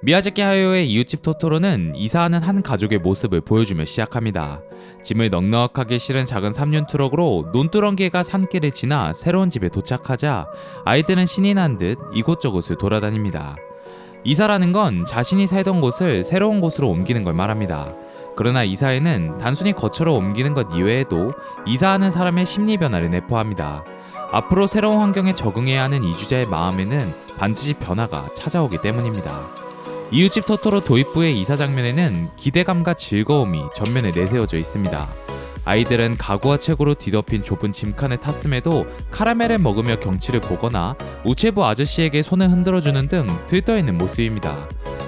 미야자키 하야오의 이웃집 토토로는 이사하는 한 가족의 모습을 보여주며 시작합니다. 짐을 넉넉하게 실은 작은 3륜 트럭으로 논두렁기가 산길을 지나 새로운 집에 도착하자 아이들은 신이 난 듯 이곳저곳을 돌아다닙니다. 이사라는 건 자신이 살던 곳을 새로운 곳으로 옮기는 걸 말합니다. 그러나 이사에는 단순히 거처로 옮기는 것 이외에도 이사하는 사람의 심리 변화를 내포합니다. 앞으로 새로운 환경에 적응해야 하는 이주자의 마음에는 반드시 변화가 찾아오기 때문입니다. 이웃집 토토로 도입부의 이사 장면에는 기대감과 즐거움이 전면에 내세워져 있습니다. 아이들은 가구와 책으로 뒤덮인 좁은 짐칸에 탔음에도 카라멜을 먹으며 경치를 보거나 우체부 아저씨에게 손을 흔들어주는 등 들떠있는 모습입니다.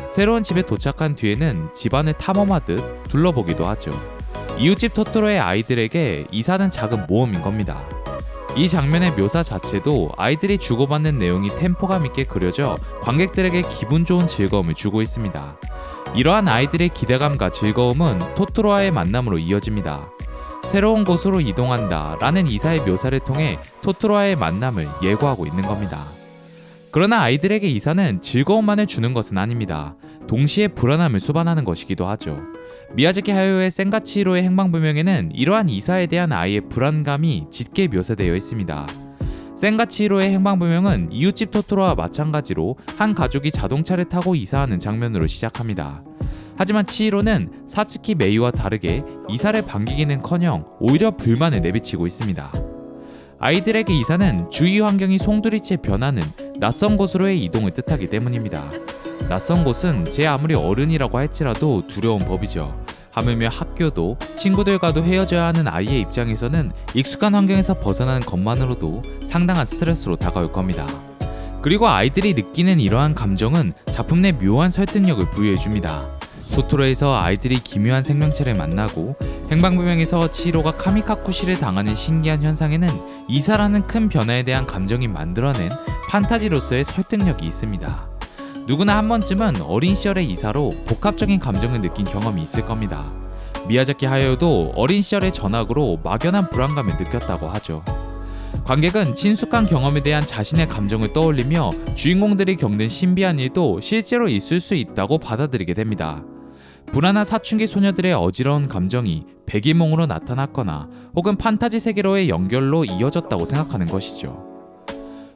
새로운 집에 도착한 뒤에는 집안을 탐험하듯 둘러보기도 하죠. 이웃집 토토로의 아이들에게 이사는 작은 모험인 겁니다. 이 장면의 묘사 자체도 아이들이 주고받는 내용이 템포감 있게 그려져 관객들에게 기분 좋은 즐거움을 주고 있습니다. 이러한 아이들의 기대감과 즐거움은 토토로와의 만남으로 이어집니다. 새로운 곳으로 이동한다 라는 이사의 묘사를 통해 토토로와의 만남을 예고하고 있는 겁니다. 그러나 아이들에게 이사는 즐거움만을 주는 것은 아닙니다. 동시에 불안함을 수반하는 것이기도 하죠. 미야자키 하야오의 센가치히로의 행방불명에는 이러한 이사에 대한 아이의 불안감이 짙게 묘사되어 있습니다. 센가치히로의 행방불명은 이웃집 토토로와 마찬가지로 한 가족이 자동차를 타고 이사하는 장면으로 시작합니다. 하지만 치히로는 사츠키 메이와 다르게 이사를 반기기는커녕 오히려 불만을 내비치고 있습니다. 아이들에게 이사는 주위 환경이 송두리째 변하는 낯선 곳으로의 이동을 뜻하기 때문입니다. 낯선 곳은 제 아무리 어른이라고 할지라도 두려운 법이죠. 하물며 학교도 친구들과도 헤어져야 하는 아이의 입장에서는 익숙한 환경에서 벗어나는 것만으로도 상당한 스트레스로 다가올 겁니다. 그리고 아이들이 느끼는 이러한 감정은 작품 내 묘한 설득력을 부여해줍니다. 토토로에서 아이들이 기묘한 생명체를 만나고 행방불명에서 치히로가 카미카쿠시를 당하는 신기한 현상에는 이사라는 큰 변화에 대한 감정이 만들어낸 판타지로서의 설득력이 있습니다. 누구나 한 번쯤은 어린 시절의 이사로 복합적인 감정을 느낀 경험이 있을 겁니다. 미야자키 하야오도 어린 시절의 전학으로 막연한 불안감을 느꼈다고 하죠. 관객은 친숙한 경험에 대한 자신의 감정을 떠올리며 주인공들이 겪는 신비한 일도 실제로 있을 수 있다고 받아들이게 됩니다. 불안한 사춘기 소녀들의 어지러운 감정이 백일몽으로 나타났거나 혹은 판타지 세계로의 연결로 이어졌다고 생각하는 것이죠.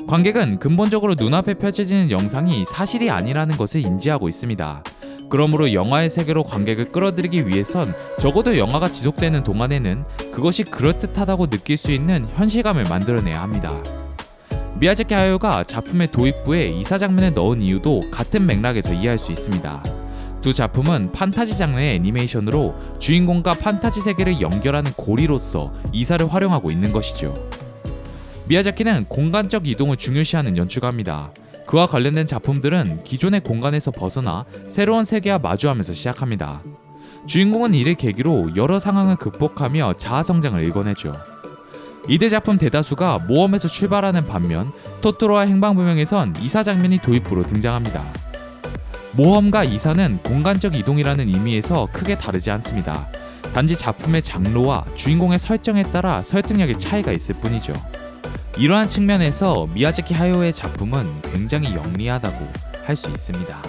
관객은 근본적으로 눈앞에 펼쳐지는 영상이 사실이 아니라는 것을 인지하고 있습니다. 그러므로 영화의 세계로 관객을 끌어들이기 위해선 적어도 영화가 지속되는 동안에는 그것이 그럴듯하다고 느낄 수 있는 현실감을 만들어내야 합니다. 미야자키 하야오가 작품의 도입부에 이사 장면을 넣은 이유도 같은 맥락에서 이해할 수 있습니다. 두 작품은 판타지 장르의 애니메이션으로 주인공과 판타지 세계를 연결하는 고리로서 이사를 활용하고 있는 것이죠. 미야자키는 공간적 이동을 중요시하는 연출가입니다. 그와 관련된 작품들은 기존의 공간에서 벗어나 새로운 세계와 마주하면서 시작합니다. 주인공은 이를 계기로 여러 상황을 극복하며 자아성장을 일궈내죠. 이들 작품 대다수가 모험에서 출발하는 반면 토토로와 행방불명에선 이사 장면이 도입부로 등장합니다. 모험과 이사는 공간적 이동이라는 의미에서 크게 다르지 않습니다. 단지 작품의 장르와 주인공의 설정에 따라 설득력의 차이가 있을 뿐이죠. 이러한 측면에서 미야자키 하야오의 작품은 굉장히 영리하다고 할 수 있습니다.